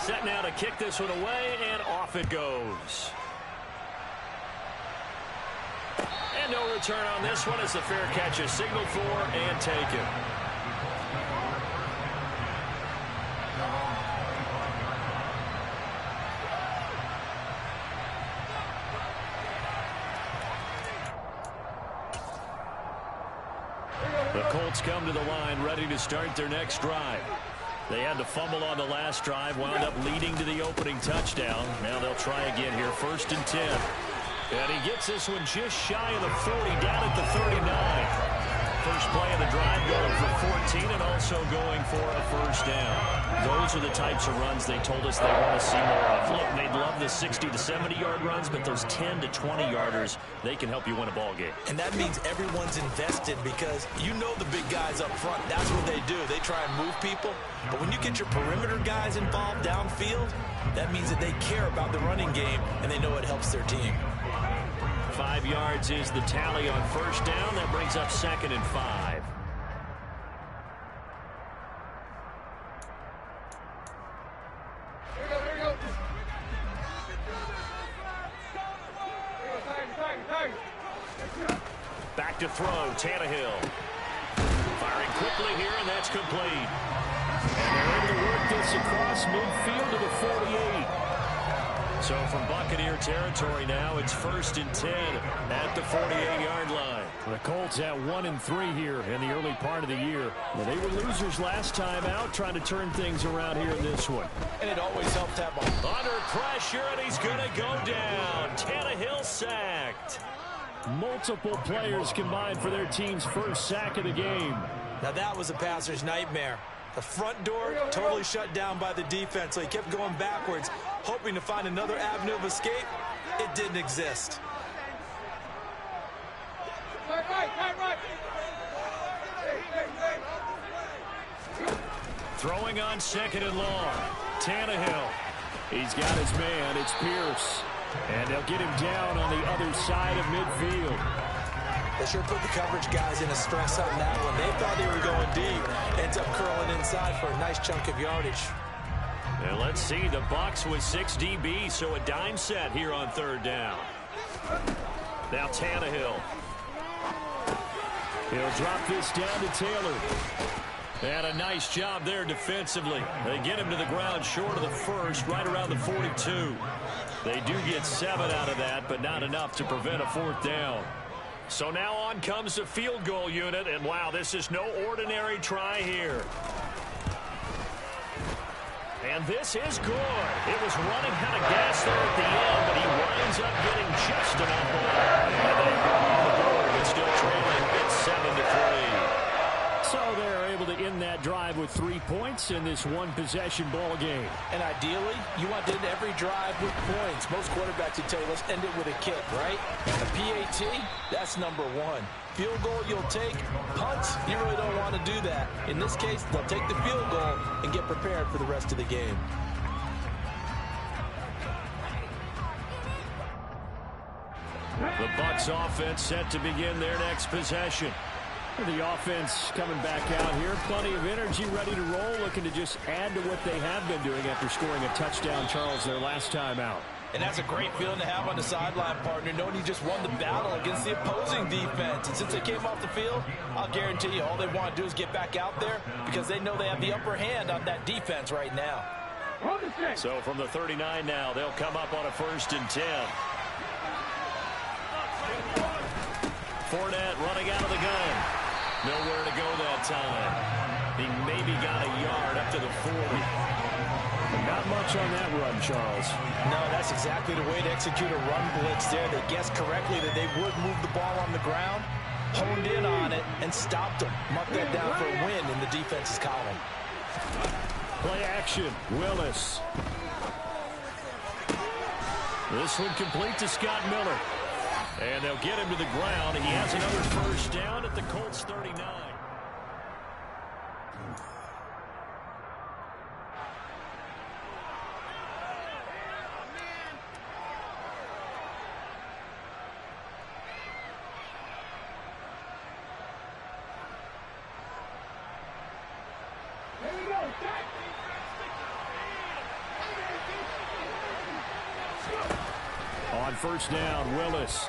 Set now to kick this one away, and off it goes. And no return on this one as the fair catch is signaled for and taken. The Colts come to the line ready to start their next drive. They had to fumble on the last drive, wound up leading to the opening touchdown. Now they'll try again here, 1st and 10. And he gets this one just shy of the 40, down at the 39. First play of the drive going for 14 and also going for a first down. Those are the types of runs they told us they want to see more of. Look, they'd love the 60 to 70-yard runs, but those 10 to 20-yarders, they can help you win a ball game. And that means everyone's invested because you know the big guys up front, that's what they do. They try and move people. But when you get your perimeter guys involved downfield, that means that they care about the running game and they know it helps their team. 5 yards is the tally on first down. That brings up 2nd and 5. Back to throw, Tannehill. Firing quickly here, and that's complete. And they're able to work this across midfield to the 48. So from Buccaneer territory now, it's 1st and 10 at the 48-yard line. The Colts at 1-3 here in the early part of the year. Well, they were losers last time out, trying to turn things around here in this one. And it always helped to have a... Under pressure, and he's going to go down. Tannehill sacked. Multiple players combined for their team's first sack of the game. Now that was a passer's nightmare. The front door totally shut down by the defense, so he kept going backwards, hoping to find another avenue of escape. It didn't exist. Throwing on 2nd and long. Tannehill. He's got his man. It's Pierce. And they'll get him down on the other side of midfield. They sure put the coverage guys in a stress on that one. They thought they were going deep. Ends up curling inside for a nice chunk of yardage. And let's see, the Bucs with 6 DB, so a dime set here on 3rd down. Now Tannehill. He'll drop this down to Taylor. And a nice job there defensively. They get him to the ground short of the first, right around the 42. They do get 7 out of that, but not enough to prevent a 4th down. So now on comes the field goal unit, and wow, this is no ordinary try here. And this is good. It was running out of gas there at the end, but he winds up getting just enough on. And they go on the board, but still trailing. It's 7-3. So they're able to end that drive with 3 points in this one-possession ball game. And ideally, you want to end every drive with points. Most quarterbacks would tell you, let's end it with a kick, right? A PAT, that's number 1. Field goal you'll take. Punts, you really don't want to do that. In this case, they'll take the field goal and get prepared for the rest of the game. The Bucs offense set to begin their next possession. The offense coming back out here. Plenty of energy, ready to roll, looking to just add to what they have been doing after scoring a touchdown, Charles, their last time out. And that's a great feeling to have on the sideline, partner, knowing you just won the battle against the opposing defense. And since they came off the field, I'll guarantee you all they want to do is get back out there because they know they have the upper hand on that defense right now. So from the 39 now, they'll come up on a 1st and 10. Fournette running out of the gun. Nowhere to go that time. He maybe got a yard up to the 40. Not much on that run, Charles. No, that's exactly the way to execute a run blitz there. They guessed correctly that they would move the ball on the ground, honed in on it, and stopped them. Mark that down for a win in the defense's column. Play action, Willis. This one complete to Scott Miller. And they'll get him to the ground. He has another 1st down at the Colts 39. On first down, Willis.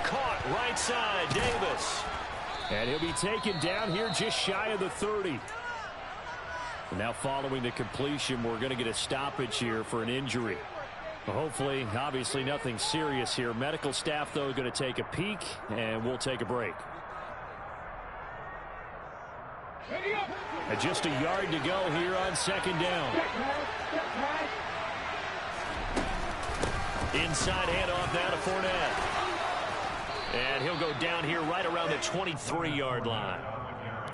Caught right side, Davis. And he'll be taken down here just shy of the 30. Now following the completion, we're going to get a stoppage here for an injury. Hopefully, obviously nothing serious here. Medical staff, though, going to take a peek, and we'll take a break. And just a yard to go here on second down. Inside handoff now to Fournette. And he'll go down here right around the 23-yard line.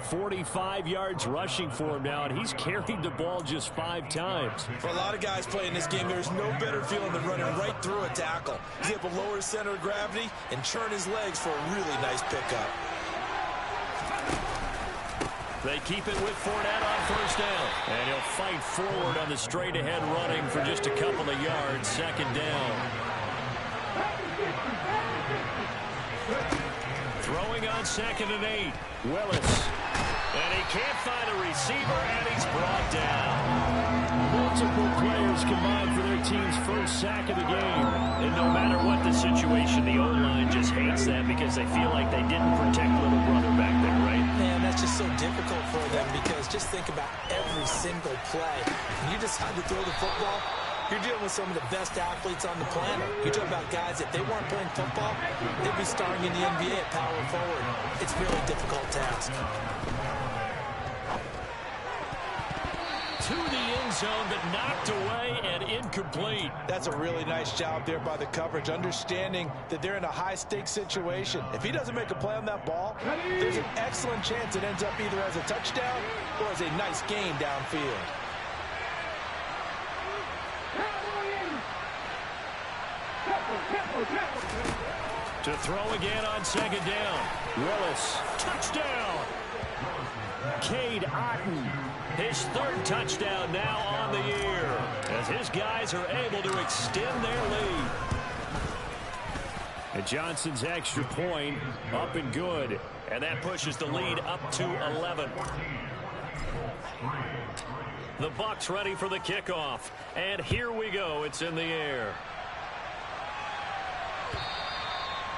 45 yards rushing for him now, and he's carried the ball just 5 times. For a lot of guys playing this game, there's no better feeling than running right through a tackle. He's able to lower his center of gravity and churn his legs for a really nice pickup. They keep it with Fournette on first down. And he'll fight forward on the straight-ahead running for just a couple of yards. Second down. Throwing on 2nd and 8. Willis. And he can't find a receiver, and he's brought down. Multiple players combined for their team's first sack of the game. And no matter what the situation, the O-line just hates that because they feel like they didn't protect little brother back there, right? Man, that's just so difficult for them because just think about every single play. When you decide to throw the football, you're dealing with some of the best athletes on the planet. You're talking about guys, if they weren't playing football, they'd be starring in the NBA at power forward. It's a really difficult task. To the end zone, but knocked away and incomplete. That's a really nice job there by the coverage, understanding that they're in a high-stakes situation. If he doesn't make a play on that ball, there's an excellent chance it ends up either as a touchdown or as a nice gain downfield. To throw again on second down. Willis. Touchdown! Cade Otton. His 3rd touchdown now on the year as his guys are able to extend their lead. And Johnson's extra point up and good. And that pushes the lead up to 11. The Bucs ready for the kickoff. And here we go. It's in the air.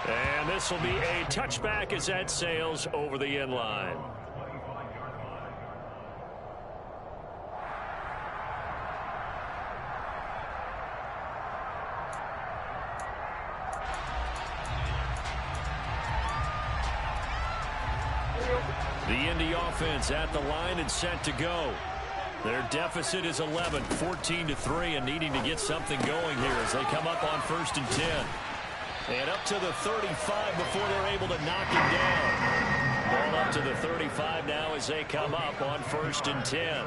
And this will be a touchback as that sails over the end line. The Indy offense at the line and set to go. Their deficit is 11, 14-3, and needing to get something going here as they come up on 1st and 10. And up to the 35 before they're able to knock him down. Ball up to the 35 now as they come up on 1st and 10.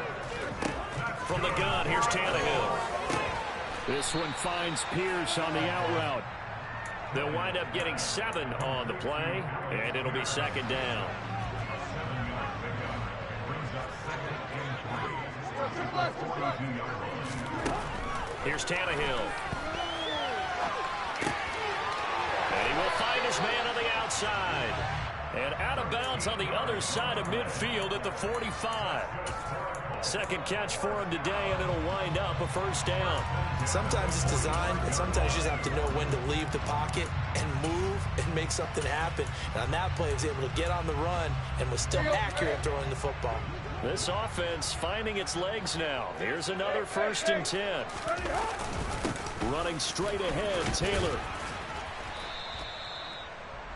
From the gun, here's Tannehill. This one finds Pierce on the out route. They'll wind up getting 7 on the play, and it'll be 2nd down. Here's Tannehill. And he will find his man on the outside. And out of bounds on the other side of midfield at the 45. Second catch for him today, and it'll wind up a 1st down. Sometimes it's designed, and sometimes you just have to know when to leave the pocket and move and make something happen. And on that play, he was able to get on the run and was still accurate throwing the football. This offense finding its legs now. Here's another 1st and 10. Running straight ahead, Taylor.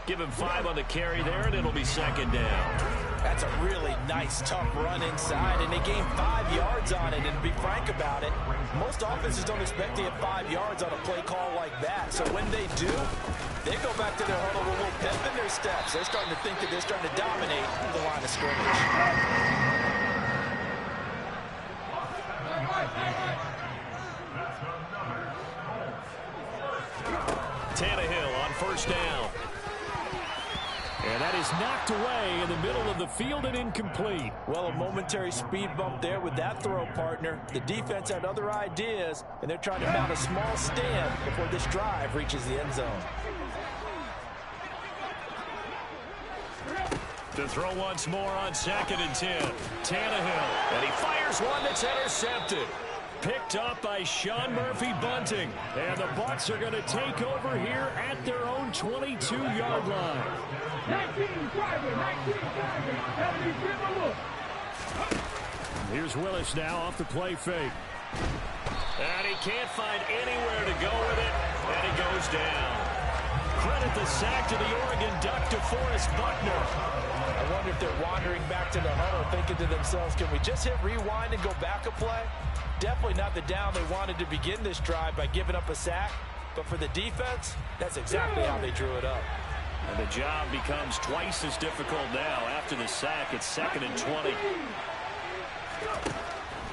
Give him 5 on the carry there, and it'll be 2nd down. That's a really nice, tough run inside, and they gained 5 yards on it. And to be frank about it, most offenses don't expect to get 5 yards on a play call like that. So when they do, they go back to their huddle with a little pep in their steps. They're starting to think that they're starting to dominate the line of scrimmage. Tannehill on 1st down. And that is knocked away in the middle of the field and incomplete. Well, a momentary speed bump there with that throw, partner. The defense had other ideas, and they're trying to mount a small stand before this drive reaches the end zone. To throw once more on 2nd and 10. Tannehill. And he fires one that's intercepted. picked off by Sean Murphy-Bunting. And the Bucs are going to take over here at their own 22-yard line. 19 driving, 19 driving. Here's Willis now off the play fake. And he can't find anywhere to go with it, and he goes down. Credit the sack to the Oregon Duck, DeForest Buckner. I wonder if they're wandering back to the huddle thinking to themselves, can we just hit rewind and go back a play? Definitely not the down they wanted to begin this drive by giving up a sack. But for the defense, that's exactly how they drew it up. And the job becomes twice as difficult now. After the sack, it's 2nd and 20.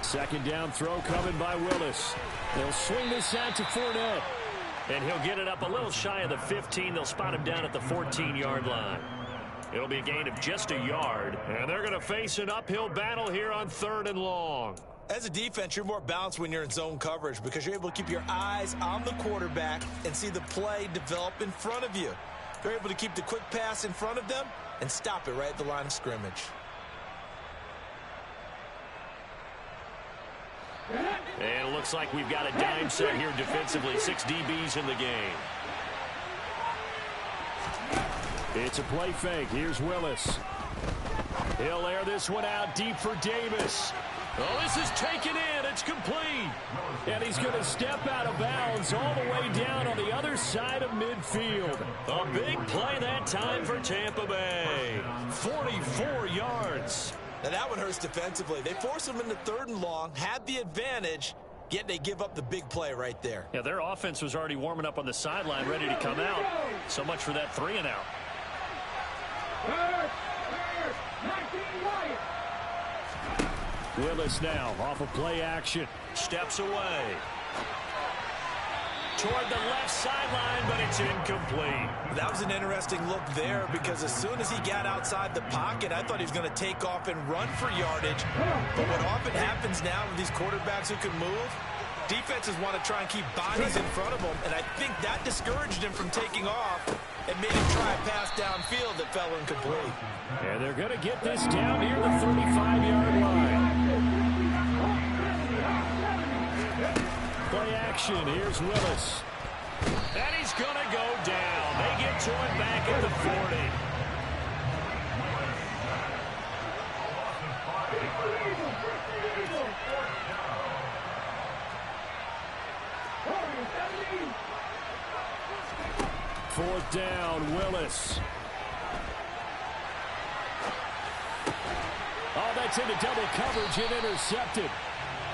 Second down throw coming by Willis. They'll swing this out to Fournette. And he'll get it up a little shy of the 15. They'll spot him down at the 14-yard line. It'll be a gain of just a yard. And they're going to face an uphill battle here on 3rd and long. As a defense, you're more balanced when you're in zone coverage because you're able to keep your eyes on the quarterback and see the play develop in front of you. You're able to keep the quick pass in front of them and stop it right at the line of scrimmage. And it looks like we've got a dime set here defensively. 6 DBs in the game. It's a play fake. Here's Willis. He'll air this one out deep for Davis. Oh, this is taken in. It's complete. And he's going to step out of bounds all the way down on the other side of midfield. A big play that time for Tampa Bay. 44 yards. Now that one hurts defensively. They forced him into 3rd and long, had the advantage, yet they give up the big play right there. Yeah, their offense was already warming up on the sideline, ready to come out. So much for that 3 and out. Willis now off of play action. Steps away. Toward the left sideline, but it's incomplete. That was an interesting look there because as soon as he got outside the pocket, I thought he was going to take off and run for yardage. But what often happens now with these quarterbacks who can move, defenses want to try and keep bodies in front of them, and I think that discouraged him from taking off and made him try a pass downfield that fell incomplete. And they're going to get this down near the 35-yard line. Play action. Here's Willis. And he's going to go down. They get to him back at the 40. Fourth down, Willis. Oh, that's into double coverage and intercepted.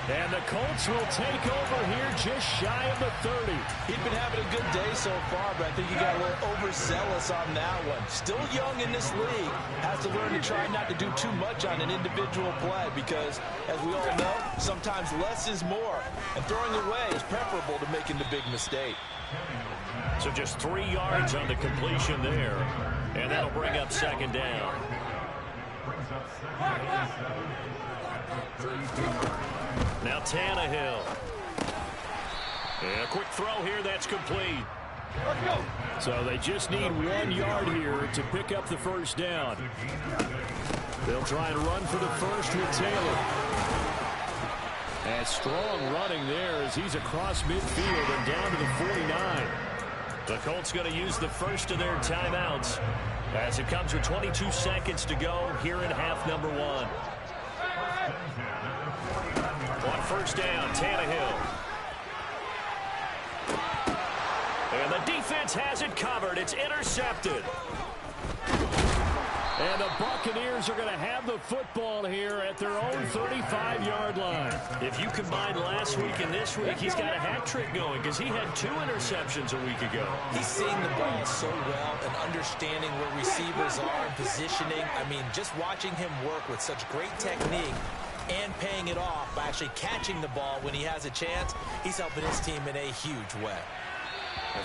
And the Colts will take over here just shy of the 30. He'd been having a good day so far, but I think he got a little overzealous on that one. Still young in this league. Has to learn to try not to do too much on an individual play because, as we all know, sometimes less is more. And throwing away is preferable to making the big mistake. So just 3 yards on the completion there. And that'll bring up 2nd down. Now Tannehill. And a quick throw here that's complete. So they just need 1 yard here to pick up the first down. They'll try and run for the first with Taylor. And strong running there as he's across midfield and down to the 49. The Colts going to use the first of their timeouts as it comes with 22 seconds to go here in half number 1. On first down, Tannehill. And the defense has it covered. It's intercepted. And the Buccaneers are going to have the football here at their own 35-yard line. If you combine last week and this week, he's got a hat trick going because he had 2 interceptions a week ago. He's seeing the ball so well and understanding where receivers are and positioning. I mean, just watching him work with such great technique and paying it off by actually catching the ball when he has a chance, he's helping his team in a huge way.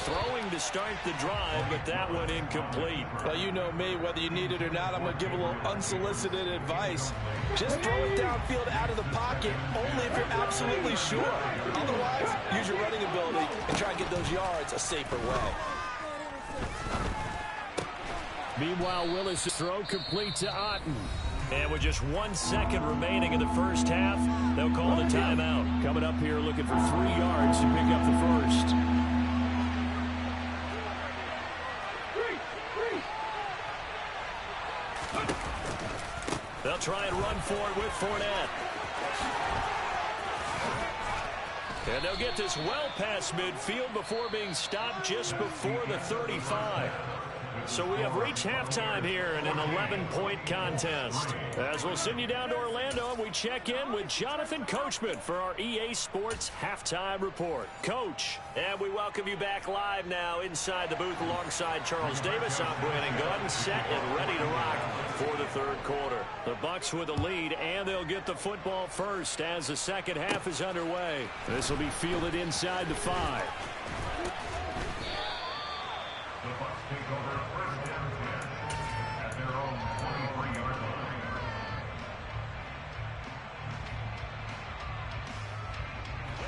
Throwing to start the drive, but that one incomplete. Well, you know me, whether you need it or not, I'm going to give a little unsolicited advice. Just throw it downfield out of the pocket, only if you're absolutely sure. Otherwise, use your running ability and try and get those yards a safer way. Meanwhile, Willis' throw complete to Otten. And with just 1 second remaining in the first half, they'll call the timeout. Coming up here looking for 3 yards to pick up the first. They'll try and run for it with Fournette. And they'll get this well past midfield before being stopped just before the 35. So we have reached halftime here in an 11-point contest. As we'll send you down to Orlando, we check in with Jonathan Coachman for our EA Sports Halftime Report. Coach, and we welcome you back live now inside the booth alongside Charles Davis. I'm Brandon Gunn, set and ready to rock for the third quarter. The Bucs with the lead, and they'll get the football first as the second half is underway. This will be fielded inside the 5.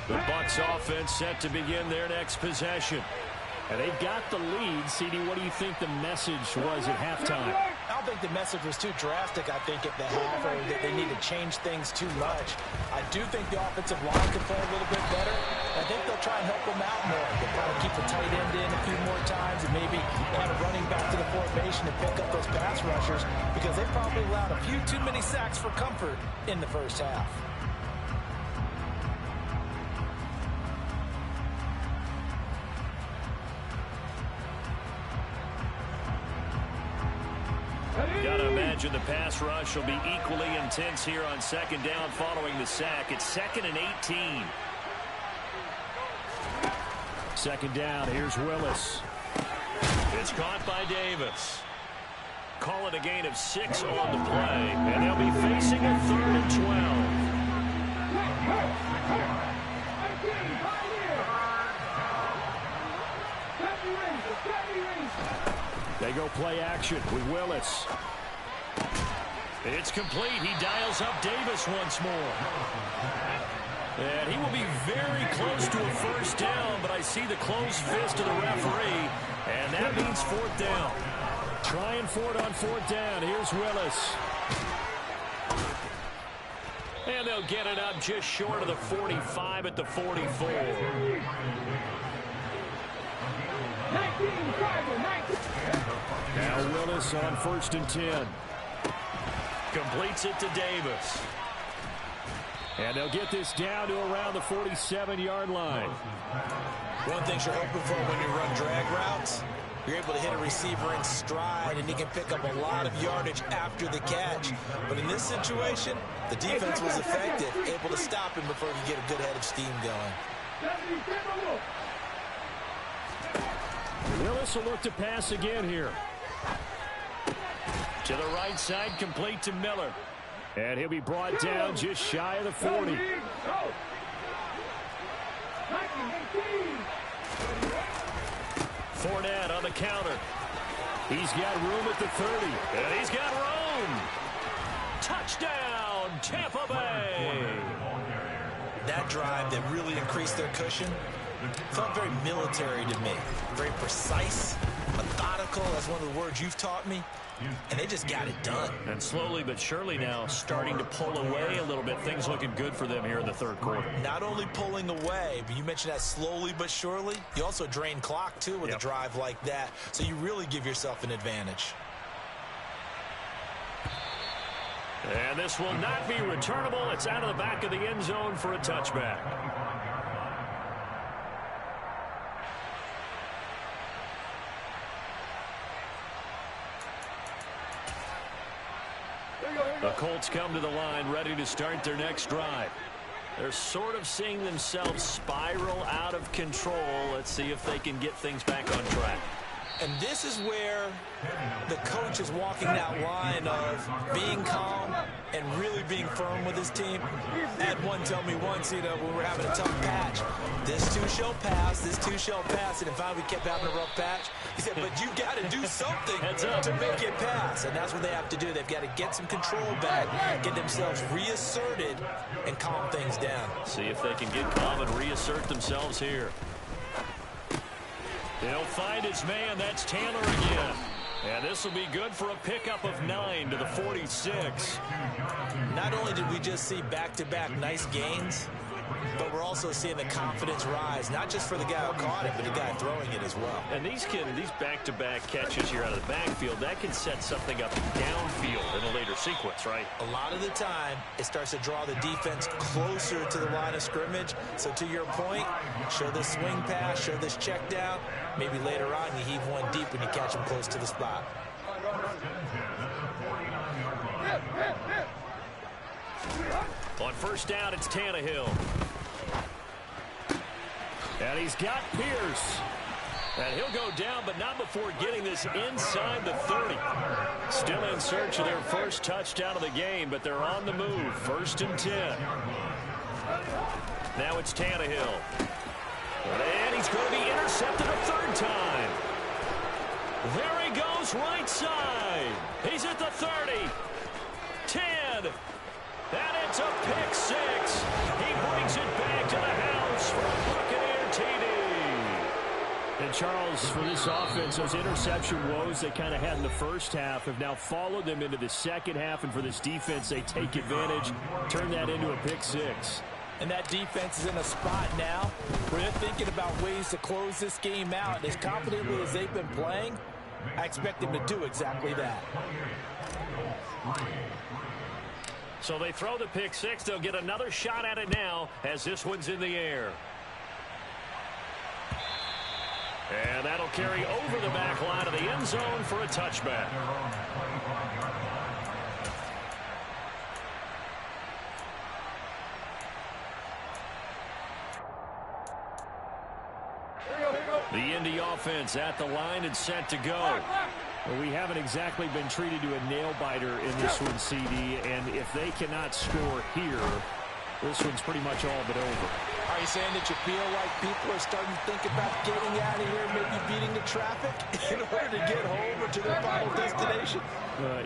The Bucs offense set to begin their next possession. And they've got the lead. CD, what do you think the message was at halftime? I don't think the message was too drastic, I think, at the half, or that they need to change things too much. I do think the offensive line could play a little bit better. I think they'll try and help them out more. They'll probably keep the tight end in a few more times and maybe kind of running back to the formation and pick up those pass rushers, because they probably allowed a few too many sacks for comfort in the first half. Gotta imagine the pass rush will be equally intense here on second down following the sack. It's 2nd and 18. Second down, here's Willis. It's caught by Davis. Call it a gain of 6 on the play, and they'll be facing a 3rd and 12. They go play action with Willis. It's complete. He dials up Davis once more. And he will be very close to a first down, but I see the closed fist of the referee, and that means 4th down. Trying for it on 4th down. Here's Willis. And they'll get it up just short of the 45 at the 44. 19, driver, 19. Now Willis on 1st and 10. Completes it to Davis. And they'll get this down to around the 47-yard line. One thing you're hoping for when you run drag routes, you're able to hit a receiver in stride, and he can pick up a lot of yardage after the catch. But in this situation, the defense was effective, able to stop him before he could get a good head of steam going. Willis will look to pass again here. To the right side, complete to Miller. And he'll be brought down just shy of the 40. Fournette on the counter. He's got room at the 30. And he's got room. Touchdown, Tampa Bay. That drive that really increased their cushion felt very military to me. Very precise, methodical, that's one of the words you've taught me. And they just got it done. And slowly but surely now starting to pull away a little bit. Things looking good for them here in the third quarter. Not only pulling away, but you mentioned that slowly but surely. You also drain clock, too, with a drive like that. So you really give yourself an advantage. And this will not be returnable. It's out of the back of the end zone for a touchback. The Colts come to the line ready to start their next drive. They're sort of seeing themselves spiral out of control. Let's see if they can get things back on track. And this is where the coach is walking that line of being calm and really being firm with his team. I had one tell me once, when we were having a tough patch, this too shall pass, this too shall pass. And if we kept having a rough patch, he said, but you got to do something to make it pass. And that's what they have to do. They've got to get some control back, get themselves reasserted, and calm things down. See if they can get calm and reassert themselves here. He'll find his man. That's Taylor again. And this will be good for a pickup of 9 to the 46. Not only did we just see back-to-back nice gains, but we're also seeing the confidence rise, not just for the guy who caught it, but the guy throwing it as well. And these back-to-back catches here out of the backfield, that can set something up downfield in a later sequence, right? A lot of the time, it starts to draw the defense closer to the line of scrimmage. So to your point, show this swing pass, show this check down. Maybe later on, you heave one deep when you catch him close to the spot. On first down, it's Tannehill. And he's got Pierce. And he'll go down, but not before getting this inside the 30. Still in search of their first touchdown of the game, but they're on the move. 1st and 10. Now it's Tannehill. And he's going to be intercepted a third time. There he goes, right side. He's at the 30. 10. And it's a pick 6. He brings it back to the house for a Buccaneer TD. And Charles, for this offense, those interception woes they kind of had in the first half have now followed them into the second half. And for this defense, they take advantage, turn that into a pick 6. And that defense is in a spot now where they're thinking about ways to close this game out. And as confidently as they've been playing, I expect them to do exactly that. So they throw the pick 6. They'll get another shot at it now as this one's in the air. And that'll carry over the back line of the end zone for a touchback. The Indy offense at the line and set to go. Well, we haven't exactly been treated to a nail-biter in this one, CD, and if they cannot score here, this one's pretty much all but over. Are you saying that you feel like people are starting to think about getting out of here, maybe beating the traffic in order to get home or to their final destination?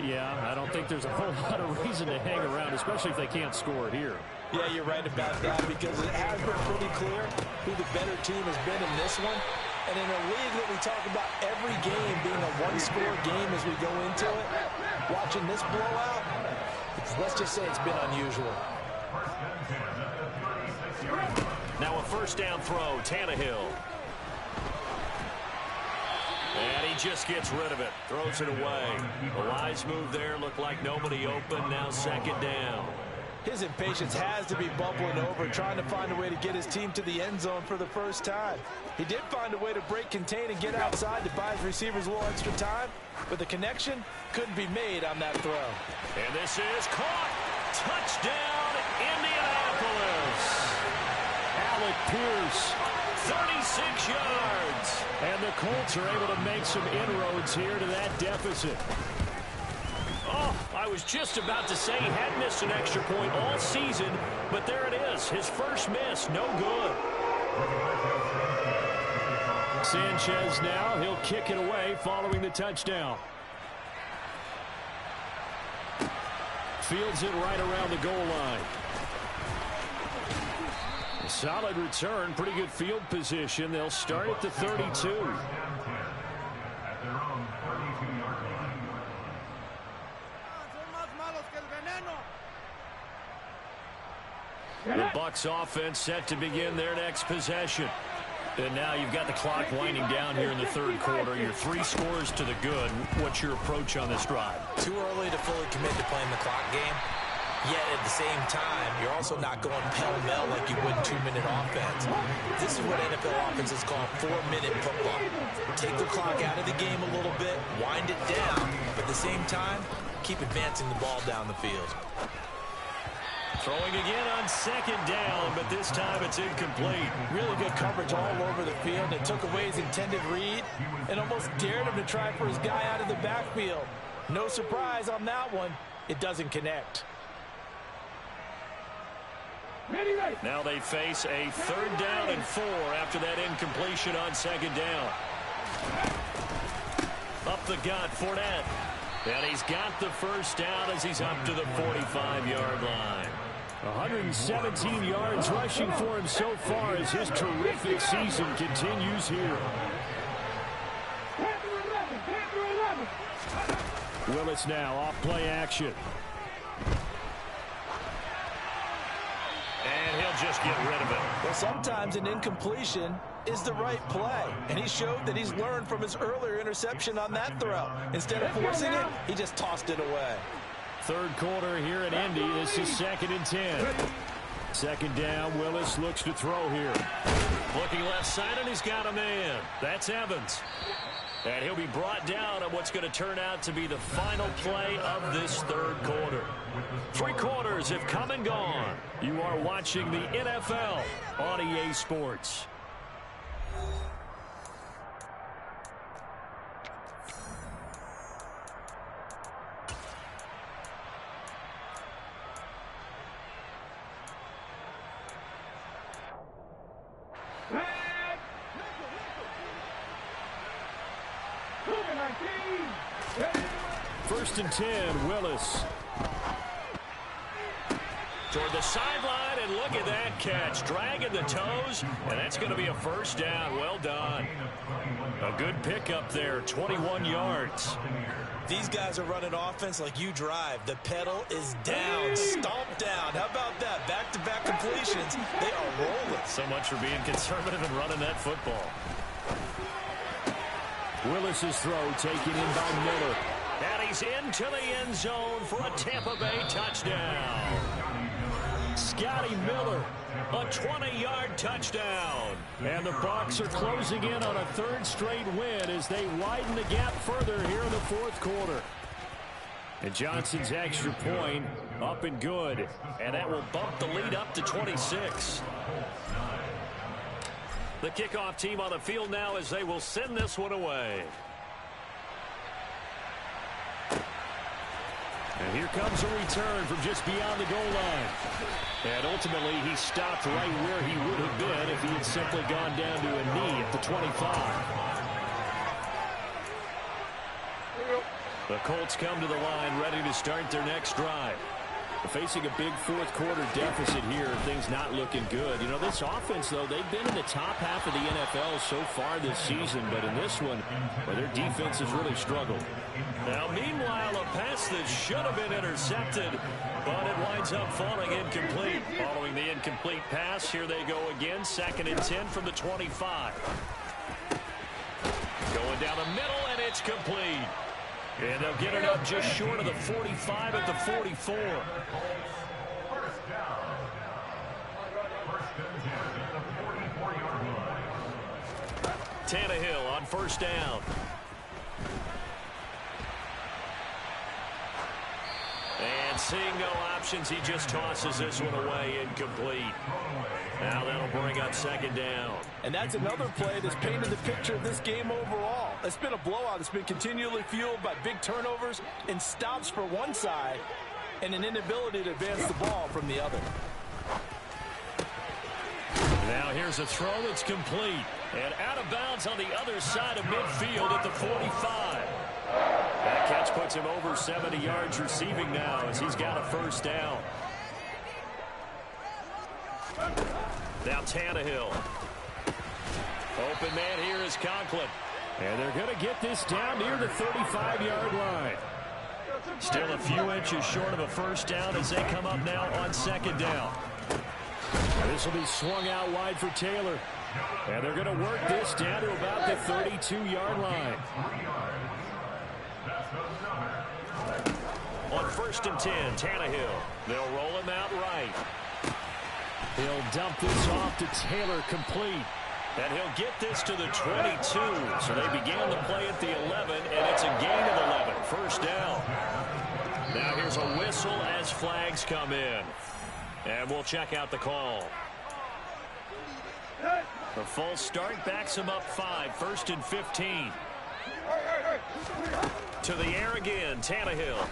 Yeah, I don't think there's a whole lot of reason to hang around, especially if they can't score here. Yeah, you're right about that, because it has been pretty clear who the better team has been in this one. And in a league that we talk about every game being a one-score game as we go into it, watching this blowout, let's just say it's been unusual. Now a first down throw, Tannehill. And he just gets rid of it, throws it away. A wise move there, looked like nobody open, now 2nd down. His impatience has to be bubbling over, trying to find a way to get his team to the end zone for the first time. He did find a way to break contain and get outside to buy his receivers a little extra time, but the connection couldn't be made on that throw. And this is caught. Touchdown, Indianapolis. Alec Pierce, 36 yards. and the Colts are able to make some inroads here to that deficit. Oh, I was just about to say he had missed an extra point all season, but there it is. His first miss, no good. Sanchez now, he'll kick it away following the touchdown. Fields it right around the goal line. A solid return, pretty good field position. They'll start at the 32. The Bucs offense set to begin their next possession. And now you've got the clock winding down here in the third quarter. You're 3 scores to the good. What's your approach on this drive? Too early to fully commit to playing the clock game. Yet at the same time, you're also not going pell-mell like you would 2-minute offense. This is what NFL offenses call 4-minute football. Take the clock out of the game a little bit, wind it down, but at the same time, keep advancing the ball down the field. Throwing again on 2nd down, but this time it's incomplete. Really good coverage all over the field. It took away his intended read and almost dared him to try for his guy out of the backfield. No surprise on that one. It doesn't connect. Now they face a 3rd down and 4 after that incompletion on 2nd down. Up the gut, Fournette. And he's got the first down as he's up to the 45-yard line. 117 yards rushing for him so far as his terrific season continues here. Willis now off play action. And he'll just get rid of it. Well, sometimes an incompletion is the right play, and he showed that he's learned from his earlier interception on that throw. Instead of forcing it, he just tossed it away. Third quarter here in Indy. This is 2nd and 10. Second down, Willis looks to throw here. Looking left side, and he's got a man. That's Evans. And he'll be brought down on what's going to turn out to be the final play of this third quarter. 3 quarters have come and gone. You are watching the NFL on EA Sports. First and 10, Willis. Toward the sideline, and look at that catch. Dragging the toes, and that's going to be a first down. Well done. A good pickup there, 21 yards. These guys are running offense like you drive. The pedal is down, stomped down. How about that? Back-to-back completions. They are rolling. So much for being conservative and running that football. Willis's throw taken in by Miller. And he's into the end zone for a Tampa Bay touchdown. Scotty Miller, a 20-yard touchdown. And the Bucs are closing in on a 3rd straight win as they widen the gap further here in the 4th quarter. And Johnson's extra point up and good. And that will bump the lead up to 26. The kickoff team on the field now as they will send this one away. And here comes a return from just beyond the goal line. And ultimately, he stopped right where he would have been if he had simply gone down to a knee at the 25. The Colts come to the line ready to start their next drive. Facing a big 4th quarter deficit here, things not looking good. You know, this offense, though, they've been in the top half of the NFL so far this season, but in this one, well, their defense has really struggled. Now, meanwhile, a pass that should have been intercepted, but it winds up falling incomplete. Following the incomplete pass, here they go again, 2nd and 10 from the 25. Going down the middle, and it's complete. And they'll get it up just short of the 45 at the 44. Tannehill on first down. And seeing no options, he just tosses this one away, incomplete. Now that'll bring up 2nd down. And that's another play that's painted the picture of this game overall. It's been a blowout. It's been continually fueled by big turnovers and stops for one side and an inability to advance the ball from the other. Now here's a throw that's complete. And out of bounds on the other side of midfield at the 45. That catch puts him over 70 yards receiving now as he's got a first down. Now Tannehill. Open man here is Conklin. And they're going to get this down near the 35-yard line. Still a few inches short of a first down as they come up now on 2nd down. And this will be swung out wide for Taylor. And they're going to work this down to about the 32-yard line. On 1st and 10, Tannehill. They'll roll him out right. He'll dump this off to Taylor, complete. And he'll get this to the 22. So they began the play at the 11, and it's a gain of 11. First down. Now here's a whistle as flags come in. And we'll check out the call. The full start backs him up 5. 1st and 15. To the air again, Tannehill.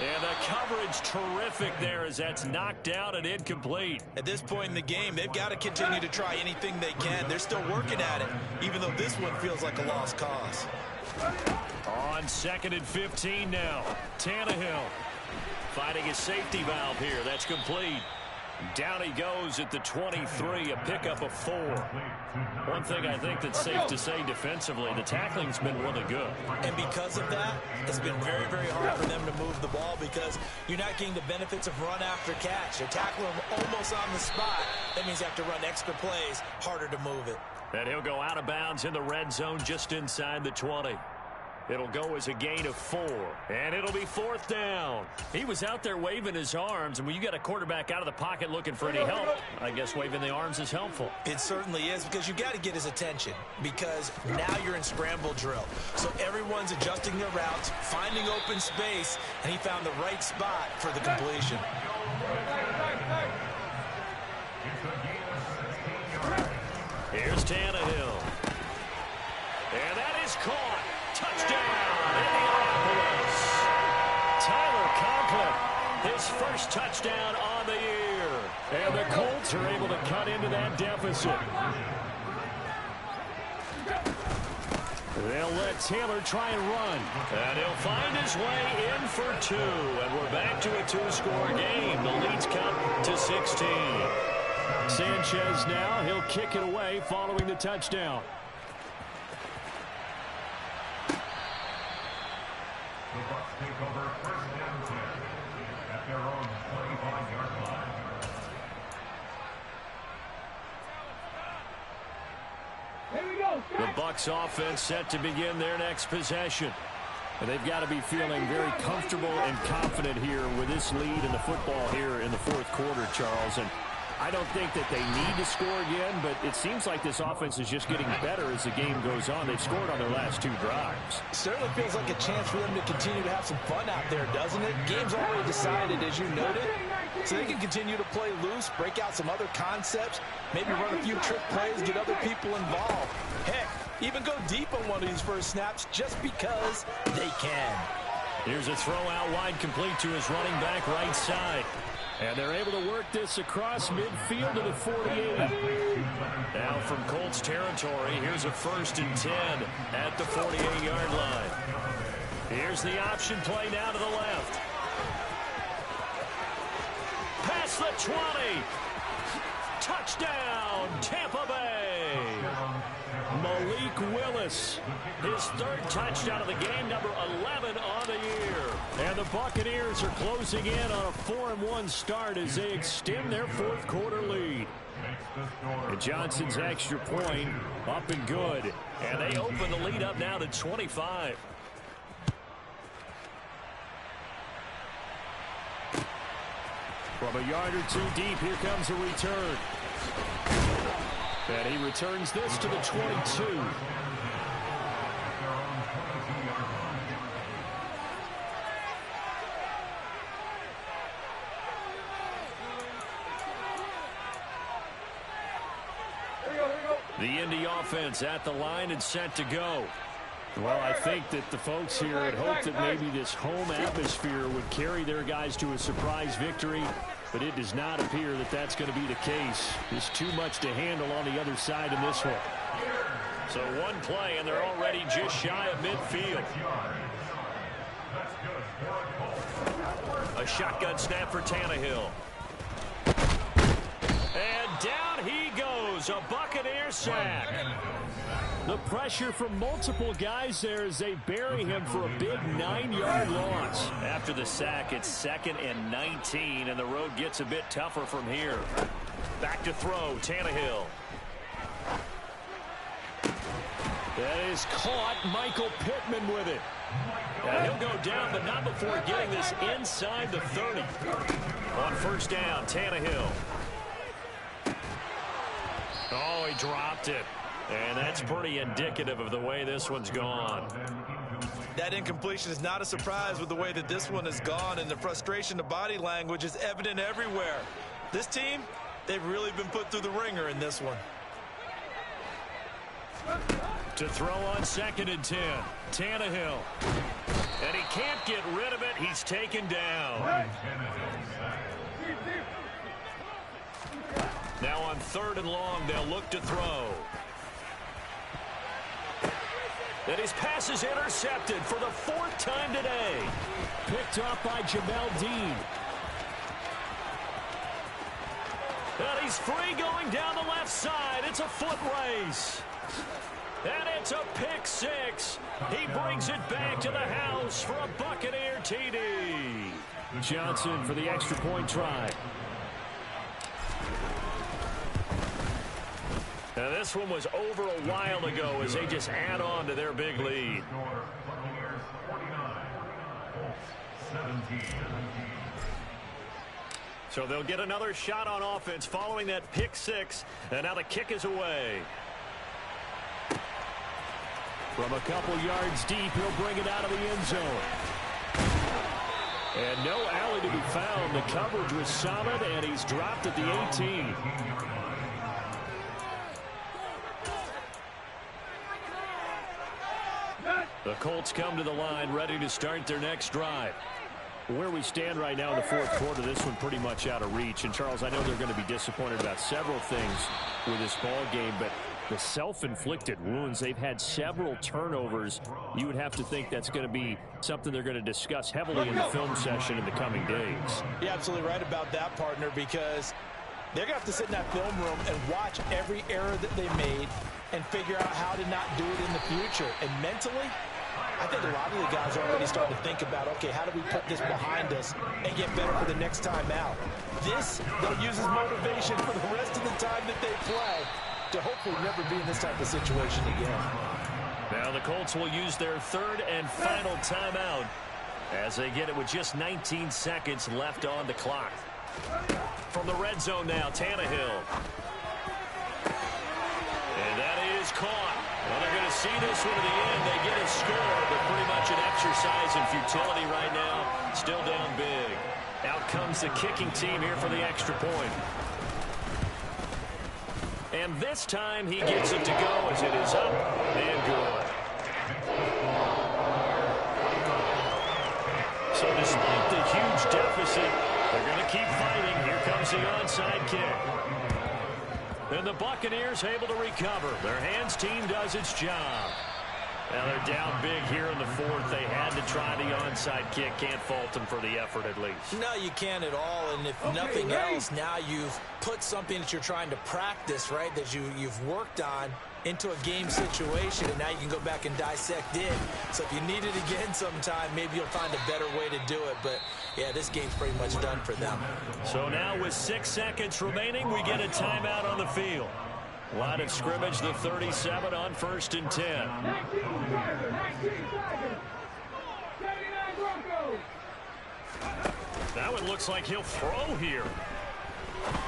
And the coverage terrific there as that's knocked out and incomplete. At this point in the game, they've got to continue to try anything they can. They're still working at it, even though this one feels like a lost cause. On 2nd and 15 now, Tannehill fighting his safety valve here. That's complete. Down he goes at the 23, a pickup of 4. One thing I think that's safe to say defensively, the tackling's been really good. And because of that, it's been very, very hard for them to move the ball because you're not getting the benefits of run after catch. They're tackling them almost on the spot. That means you have to run extra plays, harder to move it. And he'll go out of bounds in the red zone just inside the 20. It'll go as a gain of 4, and it'll be 4th down. He was out there waving his arms, and when you got a quarterback out of the pocket looking for any help, I guess waving the arms is helpful. It certainly is, because you got to get his attention, because now you're in scramble drill. So everyone's adjusting their routes, finding open space, and he found the right spot for the completion. Here's Tannehill. And that is caught. Touchdown, Indianapolis. Tyler Conklin, his first touchdown on the year. And the Colts are able to cut into that deficit. They'll let Taylor try and run. And he'll find his way in for 2. And we're back to a 2-score game. The lead's cut to 16. Sanchez now, he'll kick it away following the touchdown. The Bucs take over first and 10 at their own 25-yard line. Here we go. The Bucs offense set to begin their next possession. And they've got to be feeling very comfortable and confident here with this lead in the football here in the 4th quarter, Charles. And I don't think that they need to score again, but it seems like this offense is just getting better as the game goes on. They've scored on their last 2 drives. Certainly feels like a chance for them to continue to have some fun out there, doesn't it? Game's already decided, as you noted, so they can continue to play loose, break out some other concepts, maybe run a few trick plays, get other people involved. Heck, even go deep on one of these first snaps just because they can. Here's a throw out wide, complete to his running back right side. And they're able to work this across midfield to the 48. Now from Colts territory, here's a 1st and 10 at the 48-yard line. Here's the option play now to the left. Past the 20. Touchdown, Tampa Bay. Malik Willis, his 3rd touchdown of the game, number 11 on the year. And the Buccaneers are closing in on a 4-1 start as they extend their 4th quarter lead. And Johnson's extra point up and good. And they open the lead up now to 25. From a yard or 2 deep, here comes a return. And he returns this to the 22. The Indy offense at the line and set to go. Well, I think that the folks here had hoped that maybe this home atmosphere would carry their guys to a surprise victory, but it does not appear that that's going to be the case. There's too much to handle on the other side in this one. So one play, and they're already just shy of midfield. A shotgun snap for Tannehill. And down he goes, a Buccaneer sack. The pressure from multiple guys there as they bury him for a big 9-yard loss. After the sack, it's 2nd and 19, and the road gets a bit tougher from here. Back to throw, Tannehill. That is caught. Michael Pittman with it. And he'll go down, but not before getting this inside the 30. On 1st down, Tannehill. Oh, he dropped it. And that's pretty indicative of the way this one's gone. That incompletion is not a surprise with the way that this one has gone, and the frustration of body language is evident everywhere. This team, they've really been put through the ringer in this one. To throw on 2nd and 10, Tannehill. And he can't get rid of it. He's taken down. Now on 3rd and long, they'll look to throw. And his pass is intercepted for the 4th time today. Picked off by Jamel Dean. And he's free going down the left side. It's a foot race. And it's a pick six. He brings it back to the house for a Buccaneer TD. Johnson for the extra point try. Now this one was over a while ago as they just add on to their big lead. So they'll get another shot on offense following that pick six. And now the kick is away. From a couple yards deep, he'll bring it out of the end zone. And no alley to be found. The coverage was solid, and he's dropped at the 18. The Colts come to the line, ready to start their next drive. Where we stand right now in the fourth quarter, this one pretty much out of reach. And, Charles, I know they're going to be disappointed about several things with this ball game, but the self-inflicted wounds, they've had several turnovers. You would have to think that's going to be something they're going to discuss heavily in the film session in the coming days. You're absolutely right about that, partner, because they're going to have to sit in that film room and watch every error that they made and figure out how to not do it in the future. And mentally, I think a lot of the guys are already starting to think about, okay, how do we put this behind us and get better for the next time out? This, they'll use as motivation for the rest of the time that they play to hopefully never be in this type of situation again. Now the Colts will use their third and final timeout as they get it with just 19 seconds left on the clock. From the red zone now, Tannehill. And that is caught. Well, they're going to see this one to the end. They get a score, but pretty much an exercise in futility right now. Still down big. Out comes the kicking team here for the extra point. And this time he gets it to go as it is up and good. So despite the huge deficit, they're going to keep fighting. Here comes the onside kick. And the Buccaneers able to recover. Their hands team does its job. Now they're down big here in the fourth. They had to try the onside kick. Can't fault them for the effort at least. No, you can't at all. And if nothing else, now you've put something that you're trying to practice, right, that you've worked on into a game situation, and now you can go back and dissect it. So if you need it again sometime, maybe you'll find a better way to do it. But, yeah, this game's pretty much done for them. So now with 6 seconds remaining, we get a timeout on the field. Line of scrimmage, the 37 on 1st and 10. That one looks like he'll throw here.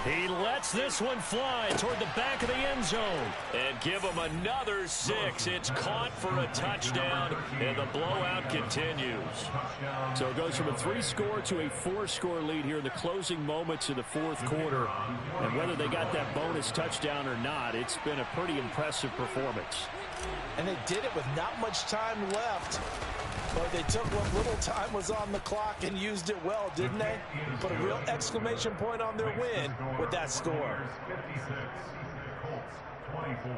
He lets this one fly toward the back of the end zone. And give him another 6. It's caught for a touchdown, and the blowout continues. So it goes from a 3-score to a 4-score lead here in the closing moments of the fourth quarter. And whether they got that bonus touchdown or not, it's been a pretty impressive performance. And they did it with not much time left. But they took what little time was on the clock and used it well, didn't they? Put a real exclamation point on their win with that score. 56, Colts 24.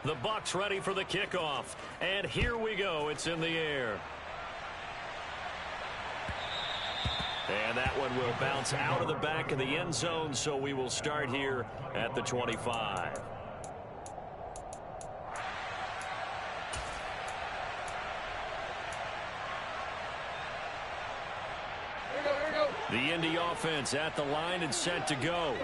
The Bucs ready for the kickoff. And here we go. It's in the air. And that one will bounce out of the back of the end zone, so we will start here at the 25. The Indy offense at the line and set to go.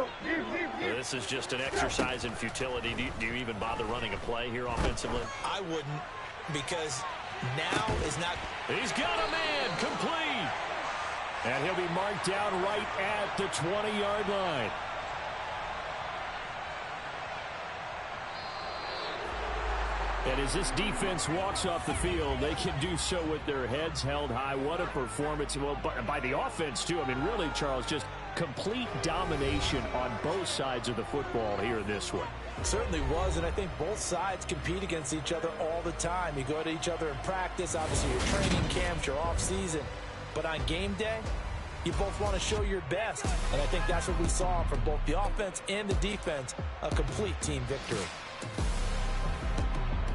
This is just an exercise in futility. Do you even bother running a play here offensively? I wouldn't, because now is not... He's got a man, complete. And he'll be marked down right at the 20-yard line. And as this defense walks off the field, they can do so with their heads held high. What a performance. Well, by the offense, too. I mean, really, Charles, just complete domination on both sides of the football here in this one. It certainly was, and I think both sides compete against each other all the time. You go to each other in practice, obviously your training camps, your off season. But on game day, You both want to show your best, and I think that's what we saw from both the offense and the defense, a complete team victory.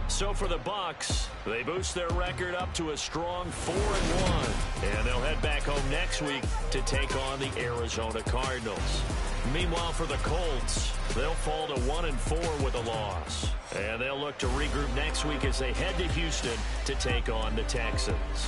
So for the Bucs, they boost their record up to a strong 4-1. And they'll head back home next week to take on the Arizona Cardinals. Meanwhile, for the Colts, they'll fall to 1-4 with a loss. And they'll look to regroup next week as they head to Houston to take on the Texans.